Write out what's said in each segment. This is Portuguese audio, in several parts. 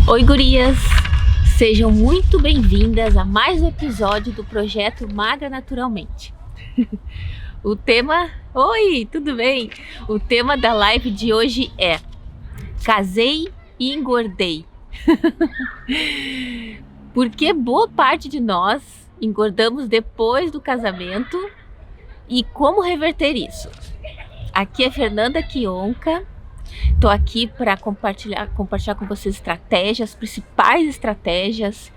Oi, gurias! Sejam muito bem-vindas a mais um episódio do projeto Magra Naturalmente. O tema... Oi, tudo bem? O tema da live de hoje é Casei e engordei. Porque boa parte de nós engordamos depois do casamento e como reverter isso. Aqui é Fernanda Kionka. Estou aqui para compartilhar com vocês estratégias, principais estratégias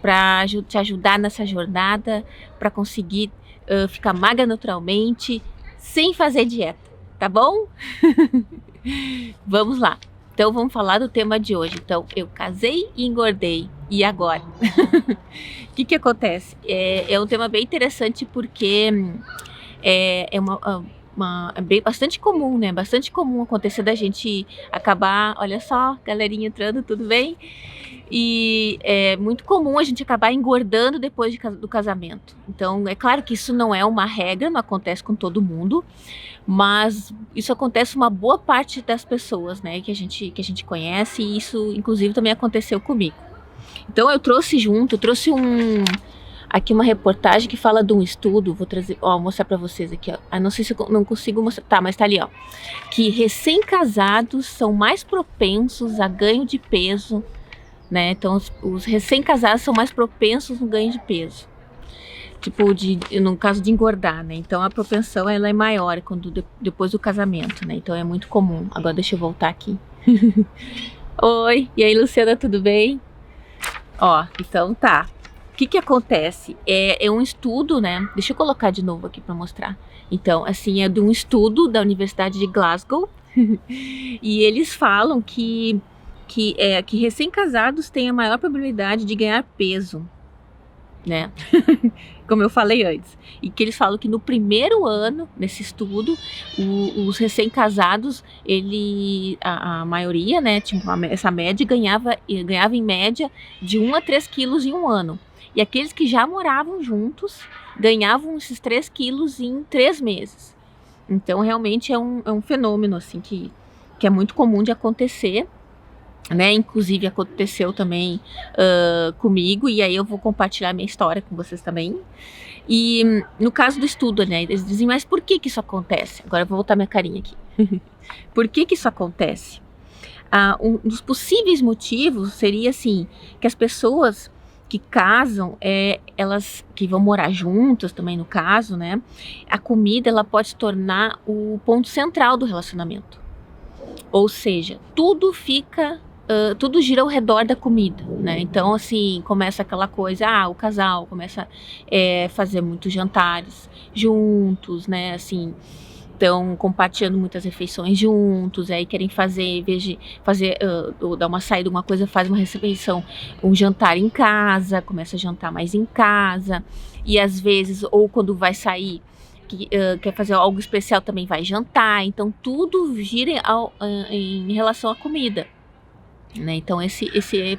para te ajudar nessa jornada, para conseguir ficar magra naturalmente, sem fazer dieta, tá bom? Vamos lá. Então vamos falar do tema de hoje. Então, eu casei e engordei. E agora? O que acontece? É um tema bem interessante porque é bastante comum, né? Bastante comum acontecer da gente acabar, olha só, galerinha entrando, tudo bem? E é muito comum a gente acabar engordando depois do casamento. Então, é claro que isso não é uma regra, não acontece com todo mundo, mas isso acontece com uma boa parte das pessoas, né? Que a gente conhece, e isso, inclusive, também aconteceu comigo. Então, eu trouxe aqui uma reportagem que fala de um estudo, vou trazer, mostrar para vocês aqui, ó. Não sei se eu não consigo mostrar, tá, mas tá ali, ó. Que recém-casados são mais propensos a ganho de peso, né? Então, os recém-casados são mais propensos no ganho de peso. Tipo, no caso de engordar, né? Então, a propensão, ela é maior depois do casamento, né? Então, é muito comum. Agora, deixa eu voltar aqui. Oi, e aí, Luciana, tudo bem? Ó, então tá. O que acontece? É um estudo, né? Deixa eu colocar de novo aqui para mostrar. Então, assim, é de um estudo da Universidade de Glasgow. E eles falam que recém-casados têm a maior probabilidade de ganhar peso, né? Como eu falei antes. E que eles falam que no primeiro ano, nesse estudo, os recém-casados, a maioria, né? Tipo, essa média ganhava em média de 1 a 3 quilos em um ano. E aqueles que já moravam juntos ganhavam esses 3 quilos em 3 meses. Então, realmente é um fenômeno, assim, que é muito comum de acontecer, né? Inclusive, aconteceu também comigo, e aí eu vou compartilhar minha história com vocês também. E no caso do estudo, né? Eles dizem, mas por que isso acontece? Agora eu vou voltar minha carinha aqui. Por que isso acontece? Um dos possíveis motivos seria, assim, que as pessoas que casam, elas que vão morar juntas também no caso, né? A comida, ela pode se tornar o ponto central do relacionamento. Ou seja, tudo gira ao redor da comida, né? Então, assim, começa aquela coisa, o casal começa a fazer muitos jantares juntos, né? Assim, estão compartilhando muitas refeições juntos, aí querem fazer, em vez de dar uma saída, uma coisa, faz uma refeição, um jantar em casa, começa a jantar mais em casa, e às vezes, ou quando vai sair, quer fazer algo especial, também vai jantar. Então, tudo gira em relação à comida, né? Então, esse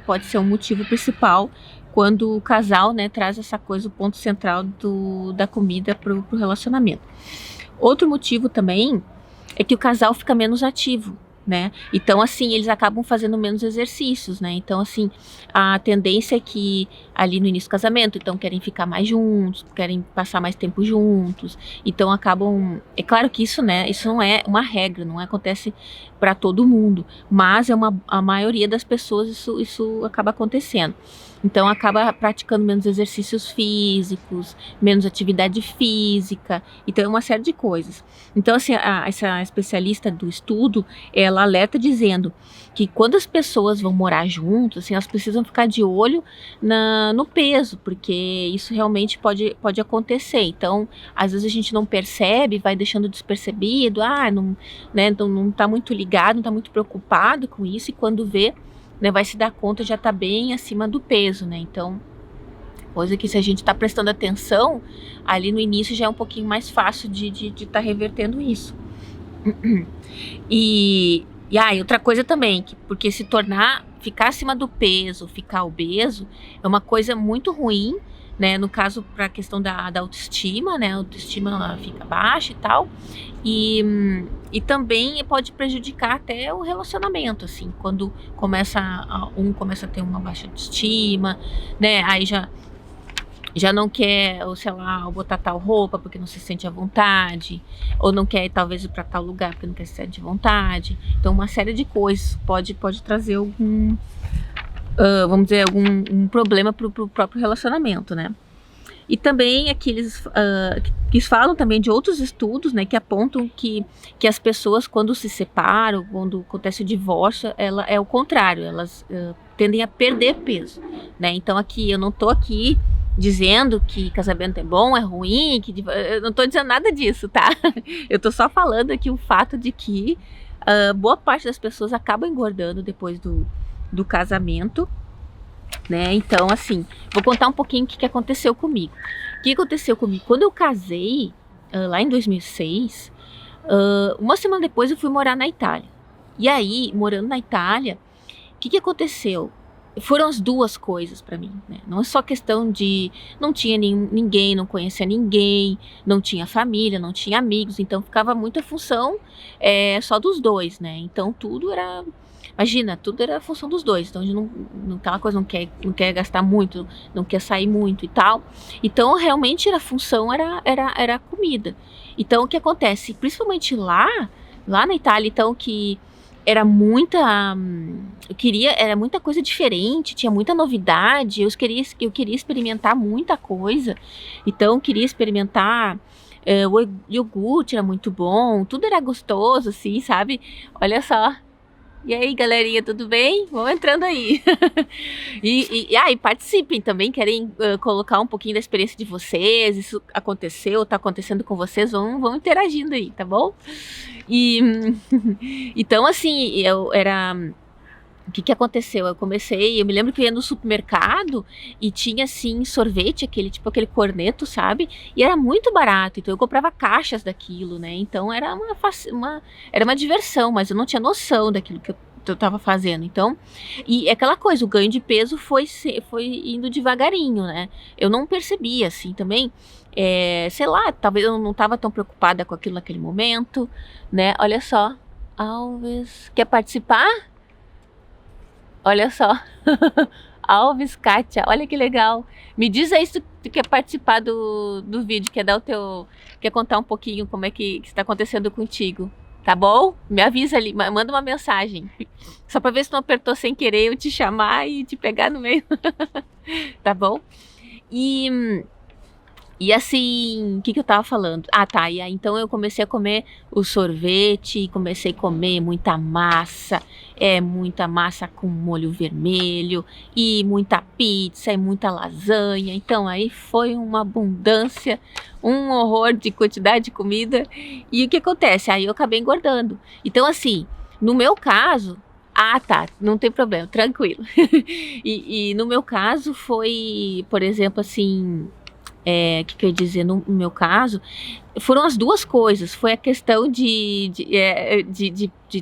pode ser um motivo principal quando o casal, né, traz essa coisa, o ponto central da comida para o relacionamento. Outro motivo também é que o casal fica menos ativo, né? Então, assim, eles acabam fazendo menos exercícios, né? Então, assim, a tendência é que ali no início do casamento, então, querem ficar mais juntos, querem passar mais tempo juntos, então acabam... É claro que isso, né, isso não é uma regra, não acontece para todo mundo, mas a maioria das pessoas isso acaba acontecendo. Então, acaba praticando menos exercícios físicos, menos atividade física, então é uma série de coisas. Então, assim, essa especialista do estudo, ela alerta dizendo que quando as pessoas vão morar juntas, assim, elas precisam ficar de olho no peso, porque isso realmente pode acontecer. Então, às vezes a gente não percebe, vai deixando despercebido, não tá muito ligado, não tá muito preocupado com isso, e quando vê, né, vai se dar conta, já tá bem acima do peso, né? Então, coisa que se a gente tá prestando atenção, ali no início já é um pouquinho mais fácil de tá revertendo isso. E outra coisa também, porque ficar acima do peso, ficar obeso, é uma coisa muito ruim, né? No caso, para a questão da autoestima, né? A autoestima ela fica baixa e tal. E também pode prejudicar até o relacionamento, assim, quando começa a ter uma baixa autoestima, né? Aí já não quer, ou sei lá, botar tal roupa porque não se sente à vontade, ou não quer talvez ir para tal lugar porque não quer se sentir à vontade. Então uma série de coisas pode trazer algum, vamos dizer, algum problema pro próprio relacionamento, né? E também aqueles que falam também de outros estudos, né, que apontam que as pessoas quando se separam, quando acontece o divórcio, ela é o contrário, elas tendem a perder peso, né? Então aqui eu não tô aqui dizendo que casamento é bom, é ruim, eu não tô dizendo nada disso, tá? Eu tô só falando aqui o fato de que boa parte das pessoas acaba engordando depois do casamento, né? Então, assim, vou contar um pouquinho o que aconteceu comigo. O que aconteceu comigo? Quando eu casei, lá em 2006, uma semana depois eu fui morar na Itália. E aí, morando na Itália, o que aconteceu? Foram as duas coisas pra mim, né? Não é só questão de não tinha ninguém, não conhecia ninguém, não tinha família, não tinha amigos, então ficava muita função só dos dois, né? Então tudo era, imagina, tudo era a função dos dois. Então a gente aquela coisa, não quer gastar muito, não quer sair muito e tal. Então realmente a função era a comida. Então o que acontece? Principalmente lá na Itália, então que era muita coisa diferente, tinha muita novidade, eu queria experimentar muita coisa, então eu queria experimentar, o iogurte era muito bom, tudo era gostoso, assim, sabe? Olha só. E aí, galerinha, tudo bem? Vão entrando aí. E participem também, querem colocar um pouquinho da experiência de vocês, isso aconteceu, tá acontecendo com vocês, vão interagindo aí, tá bom? Então, assim, o que aconteceu? Eu me lembro que eu ia no supermercado e tinha, assim, sorvete, aquele corneto, sabe? E era muito barato, então eu comprava caixas daquilo, né? Então era uma diversão, mas eu não tinha noção daquilo que eu tava fazendo. Então, e aquela coisa, o ganho de peso foi indo devagarinho, né? Eu não percebia, assim, também, sei lá, talvez eu não tava tão preocupada com aquilo naquele momento, né? Olha só, Alves, quer participar? Olha só, Alves, Kátia, olha que legal. Me diz aí se tu quer participar do vídeo, quer contar um pouquinho como é que está acontecendo contigo, tá bom? Me avisa ali, manda uma mensagem, só para ver se não apertou sem querer eu te chamar e te pegar no meio, tá bom? E assim, o que eu tava falando? Ah, tá, e aí então eu comecei a comer o sorvete, comecei a comer muita massa com molho vermelho, e muita pizza, e muita lasanha, então aí foi uma abundância, um horror de quantidade de comida, e o que acontece? Aí eu acabei engordando. Então assim, no meu caso, tá, não tem problema, tranquilo. E no meu caso foi, por exemplo, assim, que eu ia dizer, no meu caso, foram as duas coisas. Foi a questão de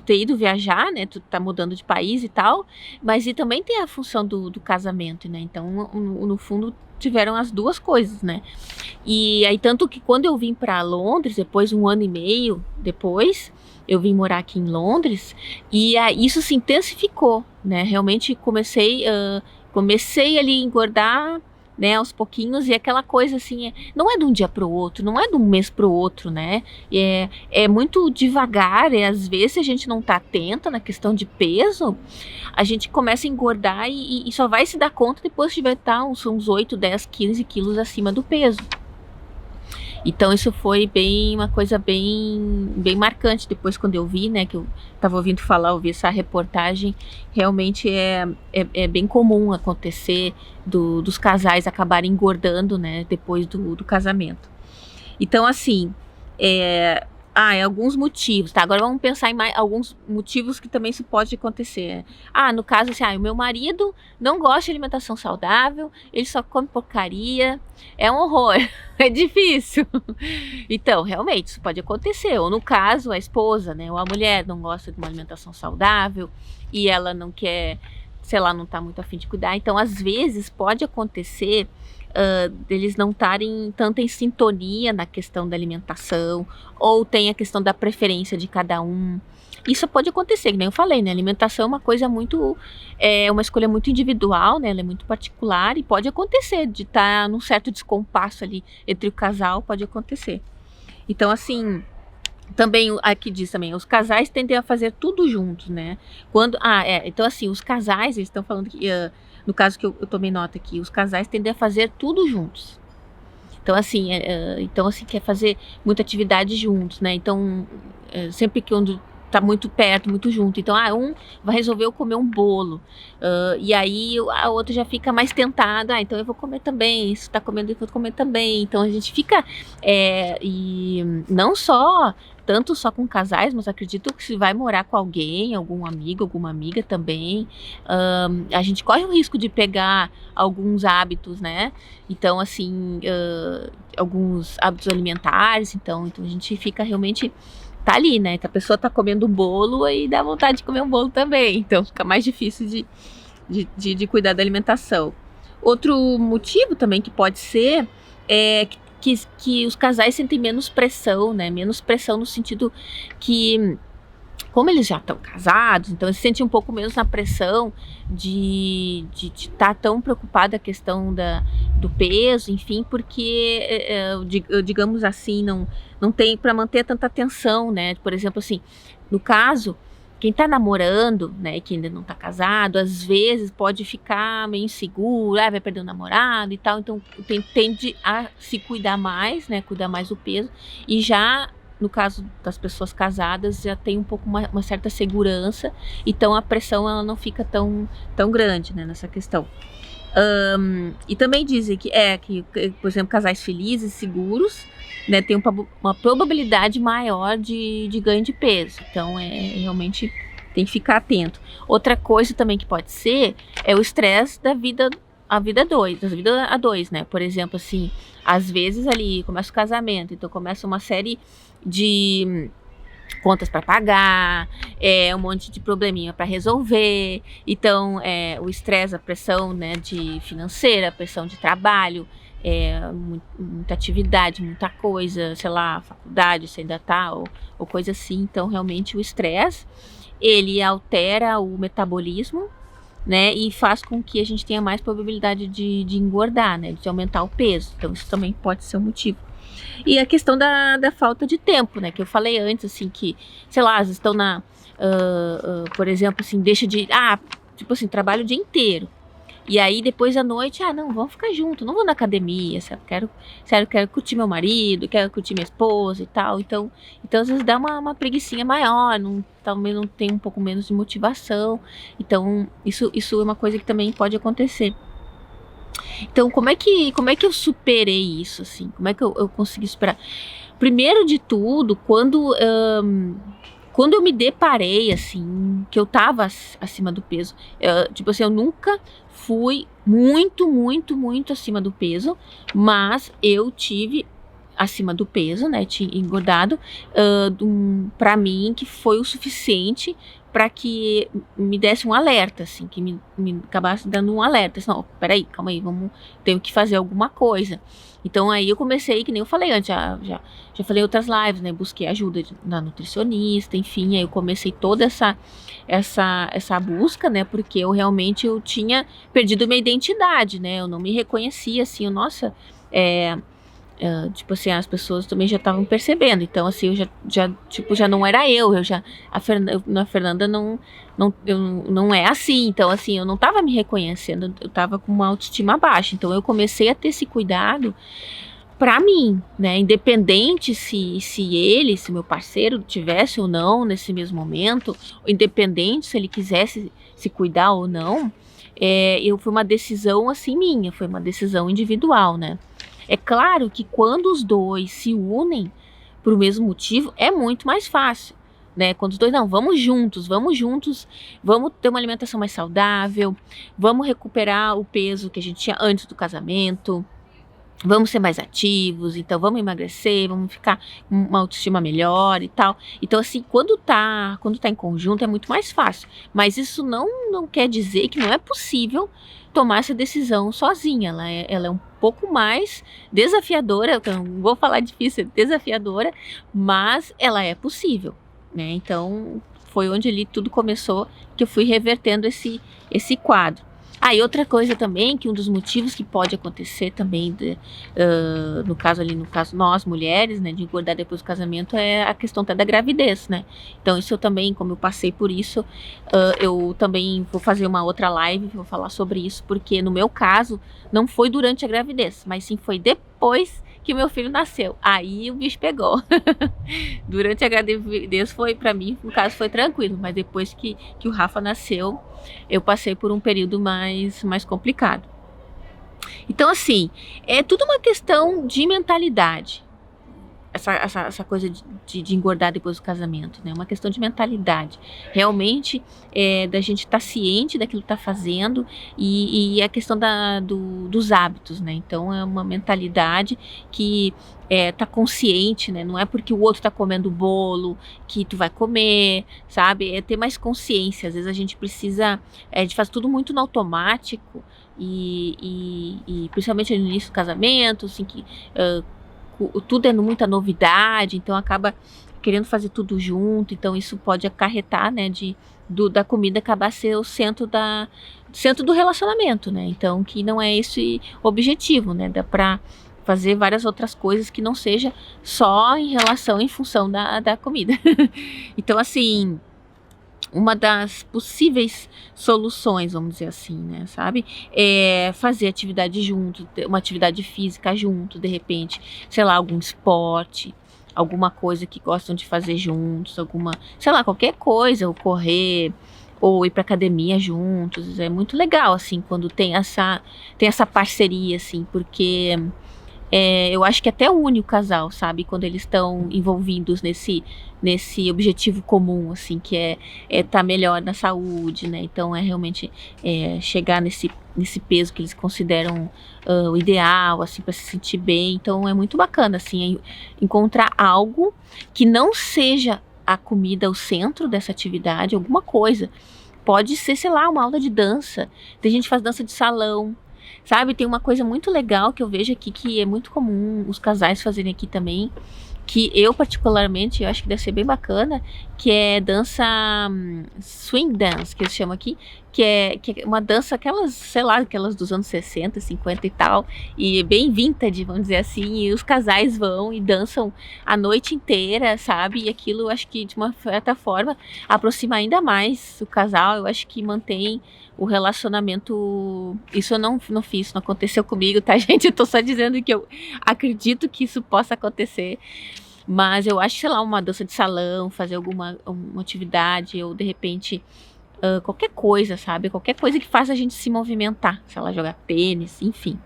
ter ido viajar, né? Tu tá mudando de país e tal, mas e também tem a função do casamento, né? Então, no fundo, tiveram as duas coisas, né? E aí, tanto que quando eu vim para Londres, depois 1 ano e meio depois, eu vim morar aqui em Londres, e isso se intensificou, né? Realmente comecei ali a engordar, né, aos pouquinhos, e aquela coisa assim, não é de um dia para o outro, não é de um mês para o outro, né, é muito devagar, às vezes se a gente não tá atenta na questão de peso, a gente começa a engordar e só vai se dar conta depois que tiver uns 8, 10, 15 quilos acima do peso. Então isso foi uma coisa bem marcante depois quando eu vi, né, que eu estava ouvindo falar, ouvi essa reportagem, realmente é bem comum acontecer dos casais acabarem engordando, né, depois do casamento. Então assim, alguns motivos, tá? Agora vamos pensar em alguns motivos que também isso pode acontecer. No caso assim, o meu marido não gosta de alimentação saudável, ele só come porcaria, é um horror, é difícil. Então, realmente, isso pode acontecer. Ou no caso, a esposa, né? Ou a mulher não gosta de uma alimentação saudável e ela não quer, sei lá, não tá muito a fim de cuidar. Então, às vezes, pode acontecer deles não estarem tanto em sintonia na questão da alimentação, ou tem a questão da preferência de cada um. Isso pode acontecer, que nem eu falei, né? Alimentação é uma coisa muito, uma escolha muito individual, né? Ela é muito particular e pode acontecer de estar num certo descompasso ali entre o casal, pode acontecer. Então, assim, também aqui diz também, os casais tendem a fazer tudo juntos, né? Então assim, os casais, eles estão falando que, no caso que eu tomei nota aqui, os casais tendem a fazer tudo juntos. Então assim, quer fazer muita atividade juntos, né? Então, sempre que quando tá muito perto, muito junto. Então, um vai resolver comer um bolo. E aí a outra já fica mais tentada. Então eu vou comer também. Isso tá comendo, eu vou comer também. Então a gente fica. E não só. Tanto só com casais, mas acredito que se vai morar com alguém, algum amigo, alguma amiga também, a gente corre o risco de pegar alguns hábitos, né? Então, assim, alguns hábitos alimentares. Então a gente fica realmente. Tá ali, né? A pessoa tá comendo bolo e dá vontade de comer um bolo também. Então fica mais difícil de cuidar da alimentação. Outro motivo também que pode ser é que os casais sentem menos pressão, né? Menos pressão no sentido que, como eles já estão casados, então eles se sentem um pouco menos na pressão de estar tão preocupado a questão do peso, enfim, porque, digamos assim, não tem para manter tanta atenção, né? Por exemplo, assim, no caso, quem tá namorando, né, que ainda não tá casado, às vezes pode ficar meio inseguro, vai perder o namorado e tal, então tende a se cuidar mais, né, cuidar mais do peso, e já no caso das pessoas casadas já tem um pouco uma certa segurança, então a pressão ela não fica tão grande, né, nessa questão. E também dizem que, por exemplo, casais felizes, seguros, né, tem uma probabilidade maior de ganho de peso. Então, realmente tem que ficar atento. Outra coisa também que pode ser é o estresse da vida a vida a dois, né? Por exemplo, assim, às vezes ali começa o casamento, então começa uma série de contas para pagar, um monte de probleminha para resolver. Então, o estresse, a pressão, né, de financeira, a pressão de trabalho, muita atividade, muita coisa, sei lá, faculdade, você ainda tá, ou coisa assim. Então, realmente, o estresse, ele altera o metabolismo, né, e faz com que a gente tenha mais probabilidade de engordar, né, de aumentar o peso. Então, isso também pode ser um motivo. E a questão da falta de tempo, né, que eu falei antes, assim, que, sei lá, eles estão por exemplo, assim, deixa de, tipo assim, trabalho o dia inteiro. E aí, depois à noite, não, vamos ficar junto, não vou na academia, sabe? Quero curtir meu marido, quero curtir minha esposa e tal. Então às vezes dá uma preguicinha maior, talvez não tenha um pouco menos de motivação. Então, isso é uma coisa que também pode acontecer. Então, como é que eu superei isso, assim? Como é que eu consegui superar? Primeiro de tudo, quando eu me deparei, assim, que eu tava acima do peso, tipo assim, eu nunca fui muito, muito, muito acima do peso, mas eu tive acima do peso, né, tinha engordado, pra mim, que foi o suficiente para que me desse um alerta, assim, que me acabasse dando um alerta, assim, não, peraí, calma aí, tenho que fazer alguma coisa. Então aí eu comecei, que nem eu falei antes, já falei em outras lives, né, busquei ajuda na nutricionista, enfim, aí eu comecei toda essa busca, né, porque eu tinha perdido minha identidade, né, eu não me reconhecia, assim, nossa, tipo assim, as pessoas também já estavam percebendo, então assim, eu já não era a Fernanda não é assim, então assim, eu não estava me reconhecendo, eu estava com uma autoestima baixa, então eu comecei a ter esse cuidado pra mim, né, independente se meu parceiro tivesse ou não nesse mesmo momento, independente se ele quisesse se cuidar ou não, foi uma decisão assim minha, foi uma decisão individual, né. É claro que quando os dois se unem por o mesmo motivo, é muito mais fácil, né? Quando os dois, não, vamos juntos, vamos ter uma alimentação mais saudável, vamos recuperar o peso que a gente tinha antes do casamento, vamos ser mais ativos, então vamos emagrecer, vamos ficar com uma autoestima melhor e tal. Então, assim, quando tá em conjunto é muito mais fácil. Mas isso não quer dizer que não é possível tomar essa decisão sozinha. Ela é um pouco mais desafiadora, eu não vou falar difícil, é desafiadora, mas ela é possível, né? Então, foi onde ali tudo começou, que eu fui revertendo esse quadro. E outra coisa também, que um dos motivos que pode acontecer também, no caso nós mulheres, né, de engordar depois do casamento, é a questão até da gravidez, né? Então isso eu também, como eu passei por isso, eu também vou fazer uma outra live, vou falar sobre isso, porque no meu caso, não foi durante a gravidez, mas sim foi depois que o meu filho nasceu. Aí o bicho pegou. Durante a gravidez foi, pra mim, no caso, foi tranquilo, mas depois que o Rafa nasceu, eu passei por um período mais complicado. Então, assim, é tudo uma questão de mentalidade. Essa coisa de engordar depois do casamento, né? Uma questão de mentalidade. Realmente, da gente estar ciente daquilo que está fazendo e a questão dos hábitos, né? Então, é uma mentalidade que tá consciente, né? Não é porque o outro tá comendo bolo que tu vai comer, sabe? É ter mais consciência. Às vezes a gente precisa de fazer tudo muito no automático e principalmente no início do casamento, assim, que tudo é muita novidade, então acaba querendo fazer tudo junto, então isso pode acarretar, né, da comida acabar ser o centro do relacionamento, né, então que não é esse o objetivo, né, dá pra fazer várias outras coisas que não seja só em função da comida. Então, assim, uma das possíveis soluções, vamos dizer assim, né, sabe? É fazer atividade junto, uma atividade física junto, de repente, sei lá, algum esporte, alguma coisa que gostam de fazer juntos, sei lá, qualquer coisa, ou correr, ou ir pra academia juntos. É muito legal, assim, quando tem essa parceria, assim, porque eu acho que até une o casal, sabe? Quando eles estão envolvidos nesse objetivo comum, assim, que é tá melhor na saúde, né? Então, realmente chegar nesse peso que eles consideram o ideal, assim, para se sentir bem. Então, é muito bacana, assim, encontrar algo que não seja a comida o centro dessa atividade, alguma coisa. Pode ser, sei lá, uma aula de dança. Tem gente que faz dança de salão. Sabe, tem uma coisa muito legal que eu vejo aqui, que é muito comum os casais fazerem aqui também, que eu particularmente, eu acho que deve ser bem bacana, que é dança swing dance, que eles chamam aqui, que é uma dança, aquelas dos anos 60, 50 e tal, e bem vintage, vamos dizer assim, e os casais vão e dançam a noite inteira, sabe, e aquilo eu acho que de uma certa forma aproxima ainda mais o casal, eu acho que mantém o relacionamento. Isso eu não fiz, não aconteceu comigo, tá, gente? Eu tô só dizendo que eu acredito que isso possa acontecer. Mas eu acho, sei lá, uma dança de salão, fazer uma atividade, ou de repente qualquer coisa, sabe? Qualquer coisa que faça a gente se movimentar. Sei lá, jogar tênis, enfim.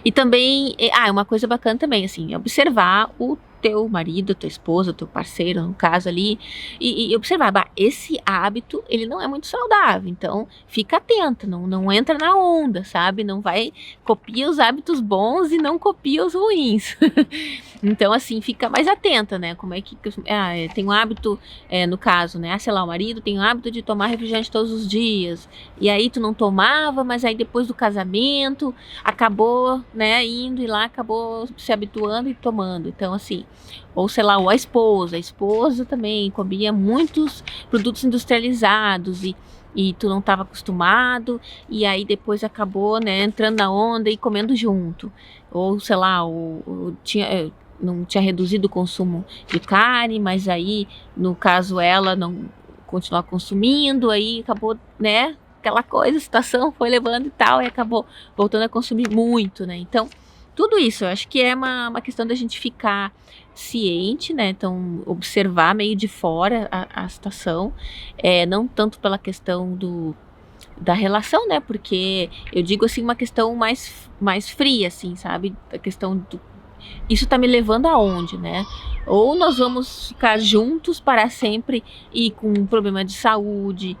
E também, uma coisa bacana também, assim, observar o teu marido, tua esposa, teu parceiro, no caso ali, e observar, esse hábito, ele não é muito saudável, então fica atenta, não entra na onda, sabe? Não vai, copia os hábitos bons e não copia os ruins. Então, assim, fica mais atenta, né? Como é que tem um hábito, no caso, né? Sei lá, o marido tem o hábito de tomar refrigerante todos os dias, e aí tu não tomava, mas aí depois do casamento, acabou, né, indo e lá acabou se habituando e tomando. Então, assim, ou sei lá, ou a esposa também comia muitos produtos industrializados e tu não estava acostumado, e aí depois acabou, né, entrando na onda e comendo junto. Ou sei lá, não tinha reduzido o consumo de carne, mas aí, no caso, ela não continuou consumindo, aí acabou, né, aquela coisa, a situação foi levando e tal, e acabou voltando a consumir muito, né? Então, tudo isso, eu acho que é uma questão da gente ficar ciente, né? Então, observar meio de fora a situação, não tanto pela questão da relação, né? Porque eu digo assim, uma questão mais fria, assim, sabe? A questão isso tá me levando aonde, né? Ou nós vamos ficar juntos para sempre e com um problema de saúde,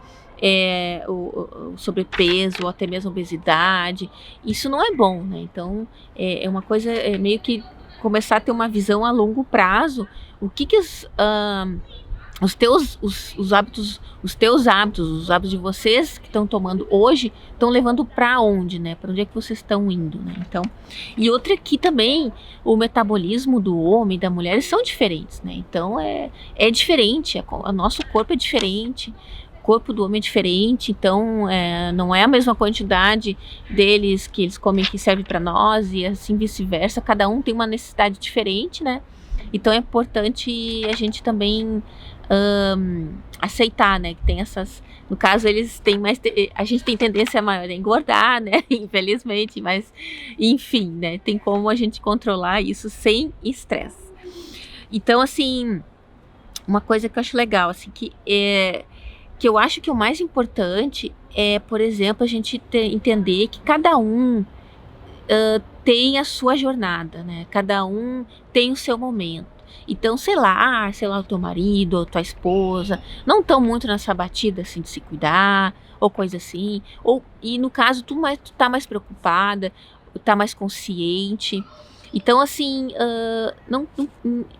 o sobrepeso ou até mesmo obesidade. Isso não é bom, né? Então é uma coisa, meio que começar a ter uma visão a longo prazo. O que os hábitos, os hábitos de vocês que estão tomando hoje, estão levando para onde, né? Para onde é que vocês estão indo, né? Então, e outra aqui também, o metabolismo do homem e da mulher são diferentes, né? Então é diferente, o nosso corpo é diferente, o corpo do homem é diferente, então não é a mesma quantidade deles que eles comem que serve para nós e assim vice-versa. Cada um tem uma necessidade diferente, né? Então é importante a gente também aceitar, né, que tem essas, no caso eles têm mais, a gente tem tendência maior a engordar, né, infelizmente, mas enfim, né, tem como a gente controlar isso sem estresse. Então, assim, uma coisa que eu acho legal, assim, que eu acho que o mais importante é, por exemplo, a gente entender que cada um tem a sua jornada, né, cada um tem o seu momento. Então, sei lá, o teu marido ou tua esposa não estão muito nessa batida assim de se cuidar ou coisa assim, e no caso tu tá mais preocupada, tá mais consciente. Então, assim,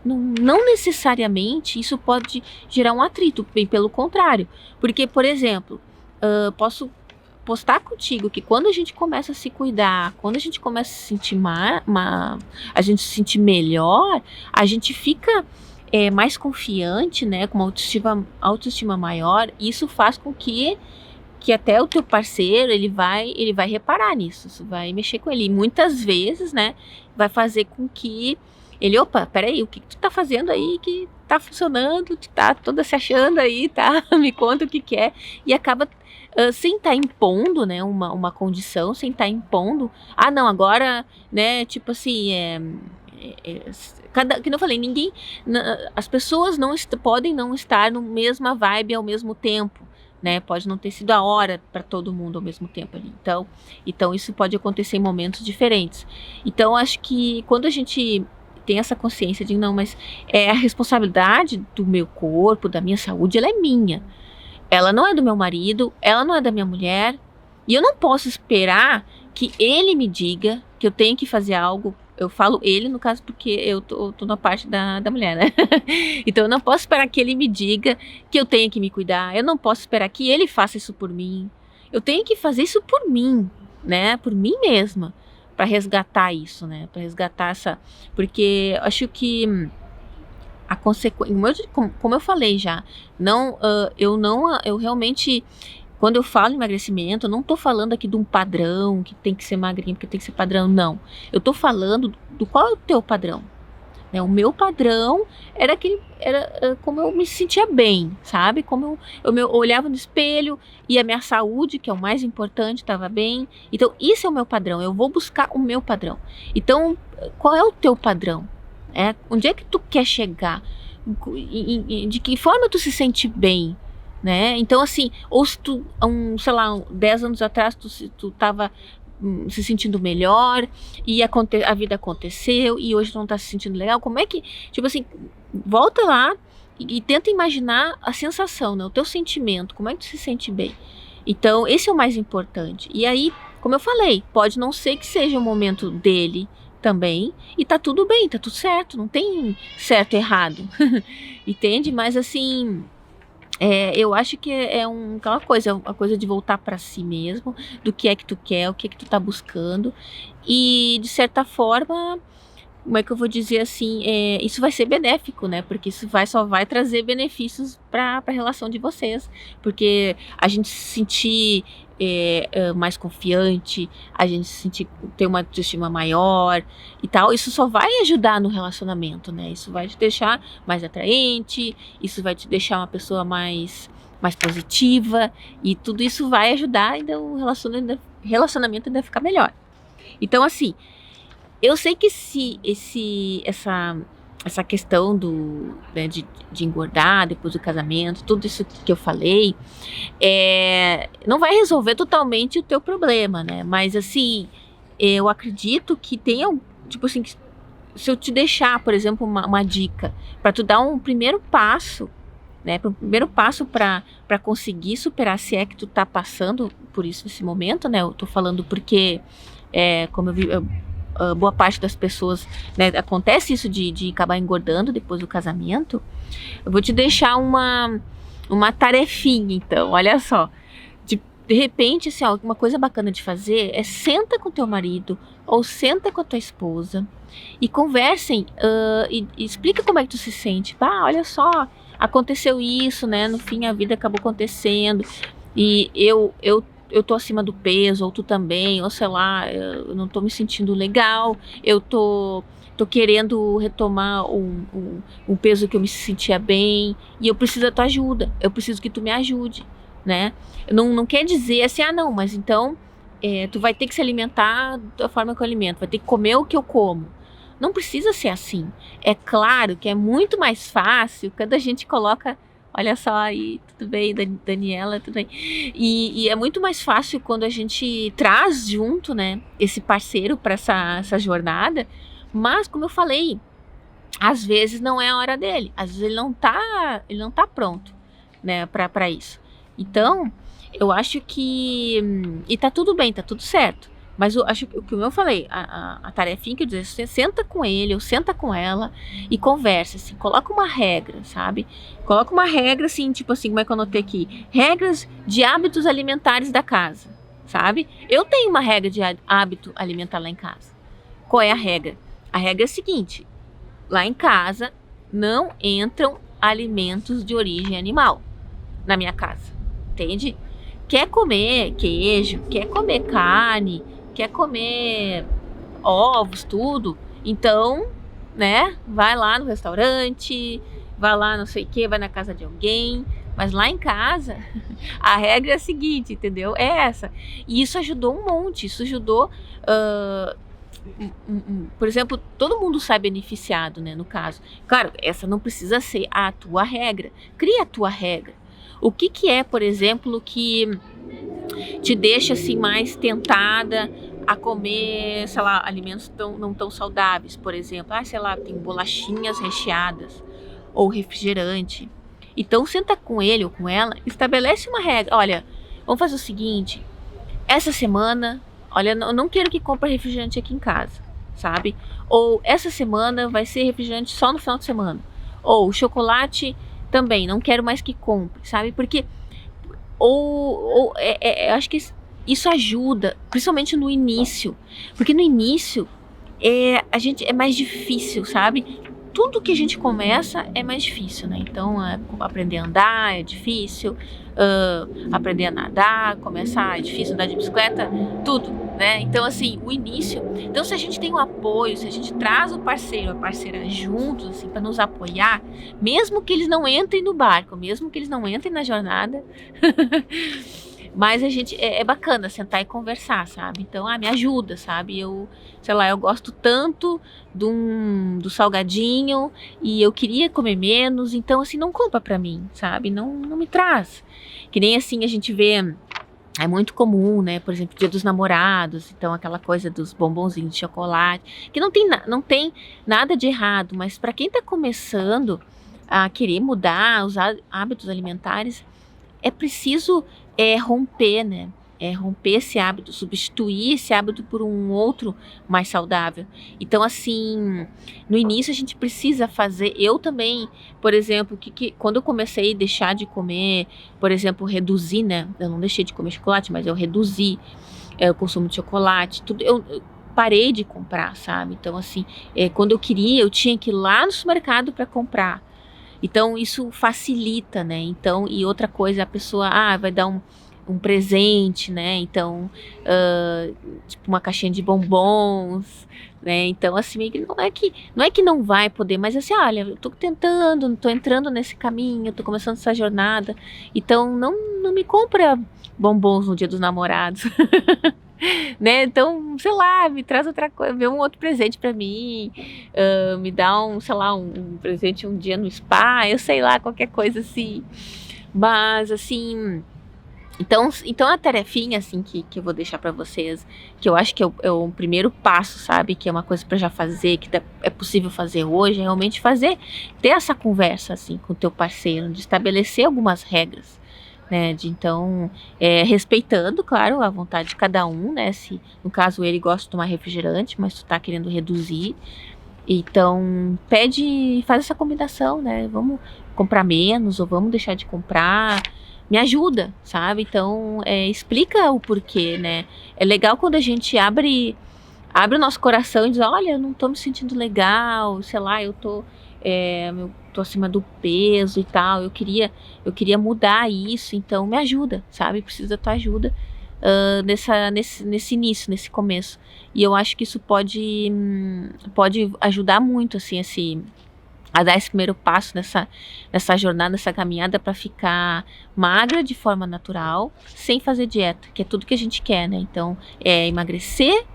não necessariamente isso pode gerar um atrito, bem pelo contrário, porque, por exemplo, posso postar contigo que quando a gente começa a se cuidar, quando a gente começa a se sentir a gente se sentir melhor, a gente fica mais confiante, né, com uma autoestima maior. E isso faz com que até o teu parceiro ele vai reparar nisso, isso vai mexer com ele. E muitas vezes, né, vai fazer com que ele, opa, peraí, o que tu tá fazendo aí que tá funcionando, tu tá toda se achando aí, tá? Me conta o que é. E acaba sem estar impondo, né, uma condição, sem estar impondo, não, agora, né, tipo assim, que eu falei, as pessoas podem não estar na mesma vibe ao mesmo tempo, né, pode não ter sido a hora para todo mundo ao mesmo tempo ali, então isso pode acontecer em momentos diferentes. Então acho que quando a gente tem essa consciência de não, mas a responsabilidade do meu corpo, da minha saúde, ela é minha. Ela não é do meu marido, ela não é da minha mulher, e eu não posso esperar que ele me diga que eu tenho que fazer algo. Eu falo ele, no caso, porque eu tô na parte da mulher, né? Então eu não posso esperar que ele me diga que eu tenho que me cuidar, eu não posso esperar que ele faça isso por mim. Eu tenho que fazer isso por mim, né? Por mim mesma, para resgatar isso, né? Para resgatar essa... Porque eu acho que a consequência, como eu falei já, eu realmente, quando eu falo em emagrecimento, eu não tô falando aqui de um padrão, que tem que ser magrinho, porque tem que ser padrão, não. Eu tô falando do qual é o teu padrão. Né? O meu padrão era como eu me sentia bem, sabe? Como eu olhava no espelho e a minha saúde, que é o mais importante, estava bem. Então, isso é o meu padrão, eu vou buscar o meu padrão. Então, qual é o teu padrão? Onde é que tu quer chegar? De que forma tu se sente bem, né? Então, assim, ou se tu, sei lá, 10 anos atrás tu tava se sentindo melhor e a vida aconteceu e hoje tu não tá se sentindo legal, como é que, tipo assim, volta lá e tenta imaginar a sensação, né? O teu sentimento, como é que tu se sente bem? Então, esse é o mais importante. E aí, como eu falei, pode não ser que seja o momento dele também, e tá tudo bem, tá tudo certo, não tem certo e errado, entende? Mas assim, eu acho que aquela coisa, a coisa de voltar para si mesmo, do que é que tu quer, o que é que tu tá buscando, e de certa forma, como é que eu vou dizer assim, isso vai ser benéfico, né? Porque isso só vai trazer benefícios para a relação de vocês, porque a gente se sentir mais confiante, a gente se sentir, ter uma autoestima maior e tal, isso só vai ajudar no relacionamento, né? Isso vai te deixar mais atraente, isso vai te deixar uma pessoa mais positiva, e tudo isso vai ajudar ainda o relacionamento ainda ficar melhor. Então, assim, eu sei que essa questão né, de engordar depois do casamento, tudo isso que eu falei, não vai resolver totalmente o teu problema, né? Mas, assim, eu acredito que tenha, tipo assim, se eu te deixar, por exemplo, uma dica para tu dar um primeiro passo né? O primeiro passo para conseguir superar, se é que tu tá passando por isso nesse momento, né? Eu tô falando porque, como eu vi, boa parte das pessoas, né, acontece isso de acabar engordando depois do casamento. Eu vou te deixar uma tarefinha, então, olha só. De repente, assim, ó, uma coisa bacana de fazer é senta com teu marido ou senta com a tua esposa e conversem, e explica como é que tu se sente. Olha só, aconteceu isso, né? No fim a vida acabou acontecendo e eu tô acima do peso, ou tu também, ou sei lá, eu não tô me sentindo legal, eu tô querendo retomar um peso que eu me sentia bem e eu preciso da tua ajuda, eu preciso que tu me ajude, né? Não quer dizer assim, não, mas então tu vai ter que se alimentar da forma que eu alimento, vai ter que comer o que eu como. Não precisa ser assim. É claro que é muito mais fácil quando a gente coloca, olha só aí, tudo bem, Daniela, tudo bem. E é muito mais fácil quando a gente traz junto, né, esse parceiro para essa jornada. Mas, como eu falei, às vezes não é a hora dele. Às vezes ele não tá pronto, né, para isso. Então, eu acho que... E tá tudo bem, tá tudo certo. Mas eu acho que o que eu falei, a tarefinha que eu disse, você senta com ele ou senta com ela e conversa, assim, coloca uma regra, sabe? Coloca uma regra, assim, tipo assim, como é que eu anotei aqui? Regras de hábitos alimentares da casa, sabe? Eu tenho uma regra de hábito alimentar lá em casa. Qual é a regra? A regra é a seguinte, lá em casa não entram alimentos de origem animal na minha casa, entende? Quer comer queijo, quer comer carne, quer comer ovos, tudo, então, né, vai lá no restaurante, vai lá não sei o que, vai na casa de alguém, mas lá em casa, a regra é a seguinte, entendeu? É essa. E isso ajudou um monte, isso ajudou, por exemplo, todo mundo sai beneficiado, né, no caso. Claro, essa não precisa ser a tua regra, cria a tua regra. O que é, por exemplo, que te deixa assim mais tentada a comer, sei lá, alimentos não tão saudáveis, por exemplo, sei lá, tem bolachinhas recheadas ou refrigerante. Então senta com ele ou com ela, estabelece uma regra. Olha, vamos fazer o seguinte, essa semana, olha, eu não quero que compre refrigerante aqui em casa, sabe? Ou essa semana vai ser refrigerante só no final de semana. Ou chocolate também, não quero mais que compre, sabe? Porque acho que isso ajuda, principalmente no início, porque no início a gente é mais difícil, sabe? Tudo que a gente começa é mais difícil, né? Então, aprender a andar é difícil, aprender a nadar, começar é difícil, andar de bicicleta, tudo, né? Então, assim, o início. Então, se a gente tem um apoio, se a gente traz o parceiro, a parceira juntos, assim, para nos apoiar, mesmo que eles não entrem no barco, mesmo que eles não entrem na jornada, mas a gente, é bacana sentar e conversar, sabe? Então, me ajuda, sabe? Eu, sei lá, eu gosto tanto do salgadinho e eu queria comer menos, então, assim, não compra pra mim, sabe? Não me traz. Que nem assim a gente vê, é muito comum, né? Por exemplo, Dia dos Namorados, então aquela coisa dos bombonzinhos de chocolate, que não tem nada de errado, mas para quem tá começando a querer mudar os hábitos alimentares, é preciso romper, né? Romper esse hábito, substituir esse hábito por um outro mais saudável. Então, assim, no início a gente precisa fazer. Eu também, por exemplo, quando eu comecei a deixar de comer, por exemplo, reduzir, né? Eu não deixei de comer chocolate, mas eu reduzi o consumo de chocolate, tudo. Eu parei de comprar, sabe? Então, assim, quando eu queria, eu tinha que ir lá no supermercado para comprar. Então, isso facilita, né? Então, e outra coisa, a pessoa, vai dar um presente, né? Então, tipo uma caixinha de bombons, né? Então, assim, não é que não vai poder, mas assim, olha, eu tô tentando, tô entrando nesse caminho, tô começando essa jornada, então não me compra bombons no Dia dos Namorados. Né? Então, sei lá, me traz outra coisa, vê um outro presente pra mim, me dá sei lá, um presente um dia no spa, eu sei lá, qualquer coisa assim. Mas, assim, Então a tarefinha, assim, que eu vou deixar pra vocês, que eu acho que é o primeiro passo, sabe? Que é uma coisa pra já fazer, que é possível fazer hoje, é realmente ter essa conversa, assim, com o teu parceiro, de estabelecer algumas regras, né? Então, respeitando, claro, a vontade de cada um, né? Se, no caso, ele gosta de tomar refrigerante, mas tu tá querendo reduzir, então, faz essa combinação, né? Vamos comprar menos ou vamos deixar de comprar. Me ajuda, sabe? Então, explica o porquê, né? É legal quando a gente abre o nosso coração e diz, olha, eu não tô me sentindo legal, sei lá, eu tô acima do peso e tal, eu queria mudar isso, então me ajuda, sabe? Preciso da tua ajuda nesse início, nesse começo. E eu acho que isso pode ajudar muito, assim, a dar esse primeiro passo nessa jornada, nessa caminhada para ficar magra de forma natural, sem fazer dieta, que é tudo que a gente quer, né? Então, emagrecer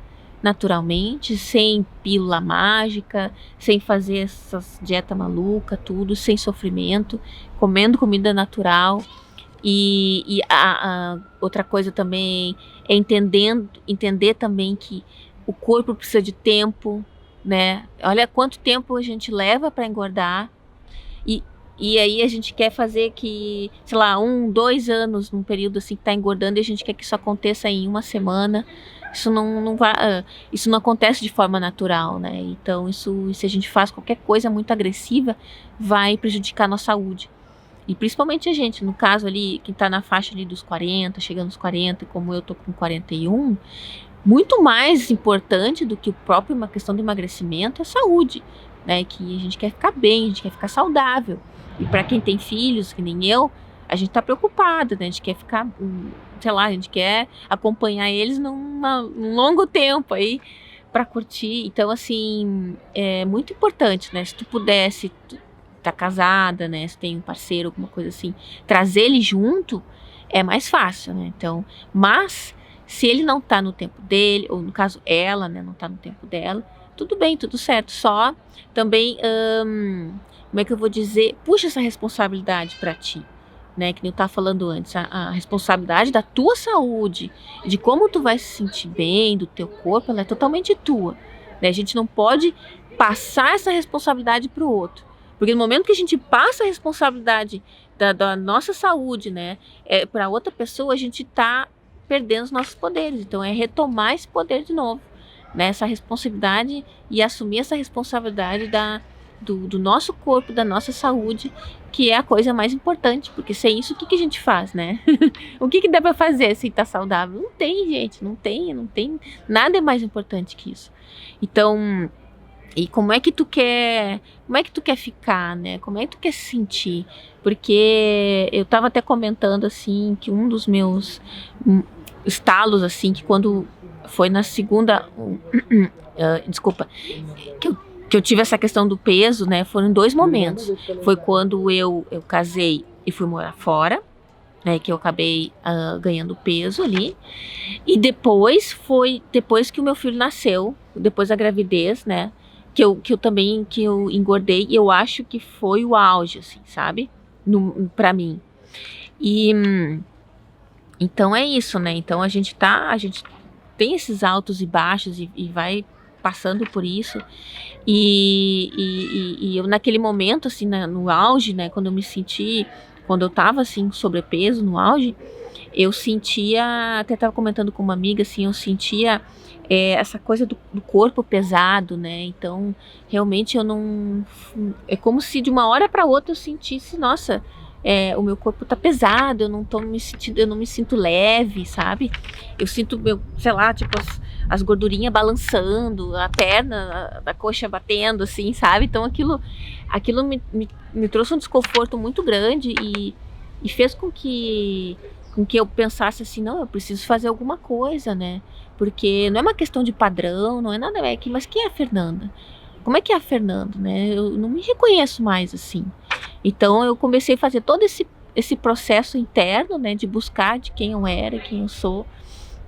naturalmente, sem pílula mágica, sem fazer essas dieta maluca, tudo, sem sofrimento, comendo comida natural. E a outra coisa também é entender também que o corpo precisa de tempo, né? Olha quanto tempo a gente leva para engordar e, e aí a gente quer fazer que, sei lá, 2 anos num período assim que tá engordando e a gente quer que isso aconteça em uma semana. Isso não vai, isso não acontece de forma natural, né? Então se a gente faz qualquer coisa muito agressiva, vai prejudicar a nossa saúde. E principalmente a gente, no caso ali, quem tá na faixa ali dos 40, chegando aos 40, como eu tô com 41, muito mais importante do que uma questão de emagrecimento é a saúde, né? Que a gente quer ficar bem, a gente quer ficar saudável. E para quem tem filhos, que nem eu, a gente tá preocupada, né? A gente quer ficar, sei lá, a gente quer acompanhar eles num longo tempo aí para curtir. Então, assim, é muito importante, né? Se tu pudesse, tá casada, né? Se tem um parceiro, alguma coisa assim, trazer ele junto é mais fácil, né? Então, mas se ele não tá no tempo dele, ou no caso ela, né, não tá no tempo dela, tudo bem, tudo certo. Só também, como é que eu vou dizer? Puxa essa responsabilidade pra ti, né? Que nem eu tava falando antes, a responsabilidade da tua saúde, de como tu vai se sentir bem, do teu corpo, ela é totalmente tua, né? A gente não pode passar essa responsabilidade pro outro. Porque no momento que a gente passa a responsabilidade da nossa saúde, né, para outra pessoa, a gente tá perdendo os nossos poderes. Então é retomar esse poder de novo, né, essa responsabilidade e assumir essa responsabilidade do nosso corpo, da nossa saúde, que é a coisa mais importante, porque sem isso o que a gente faz, né? O que dá para fazer sem estar saudável? Não tem, gente, não tem, nada é mais importante que isso. Então, e como é que tu quer ficar, né? Como é que tu quer se sentir? Porque eu tava até comentando, assim, que um dos meus estalos, assim, que quando foi na segunda, desculpa, que eu tive essa questão do peso, né? Foram 2 momentos. Foi quando eu casei e fui morar fora, né? Que eu acabei ganhando peso ali. E depois que o meu filho nasceu, depois da gravidez, né? Que eu engordei, e eu acho que foi o auge, assim, sabe? Pra mim. E então é isso, né? Então a gente tem esses altos e baixos e vai passando por isso. E eu naquele momento, assim, no auge, né? Quando eu tava, assim, sobrepeso, no auge, eu sentia, até tava comentando com uma amiga, assim, eu sentia essa coisa do corpo pesado, né? Então, realmente é como se de uma hora para outra eu sentisse, nossa, o meu corpo tá pesado, eu não me sinto leve, sabe? Eu sinto sei lá, tipo, as gordurinhas balançando, a perna, a coxa batendo, assim, sabe? Então aquilo me trouxe um desconforto muito grande e fez com que eu pensasse assim, não, eu preciso fazer alguma coisa, né? Porque não é uma questão de padrão, não é nada, mas quem é a Fernanda? Como é que é a Fernanda, né? Eu não me reconheço mais assim. Então eu comecei a fazer todo esse processo interno, né, de buscar de quem eu era, quem eu sou,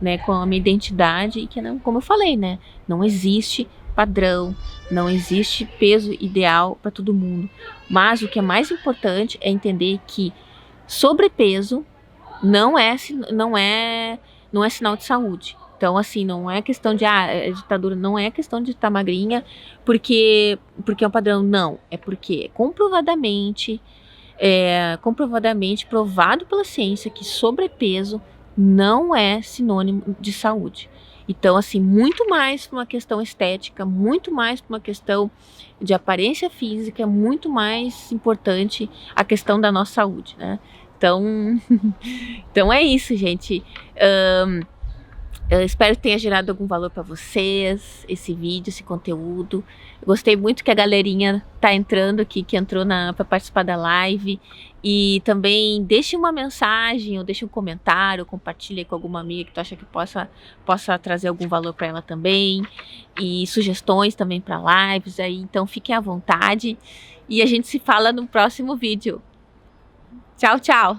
né, com a minha identidade, e que, como eu falei, né, não existe padrão, não existe peso ideal para todo mundo. Mas o que é mais importante é entender que sobrepeso não é sinal de saúde. Então, assim, não é questão de, ditadura, não é questão de estar magrinha porque é um padrão, não. É porque comprovadamente provado pela ciência que sobrepeso não é sinônimo de saúde. Então, assim, muito mais para uma questão estética, muito mais para uma questão de aparência física, muito mais importante a questão da nossa saúde, né? Então, então é isso, gente. Eu espero que tenha gerado algum valor para vocês, esse vídeo, esse conteúdo. Eu gostei muito que a galerinha tá entrando aqui, que entrou para participar da live. E também deixe uma mensagem, ou deixe um comentário, compartilhe com alguma amiga que tu acha que possa trazer algum valor para ela também. E sugestões também para lives aí. Então fiquem à vontade. E a gente se fala no próximo vídeo. Tchau, tchau!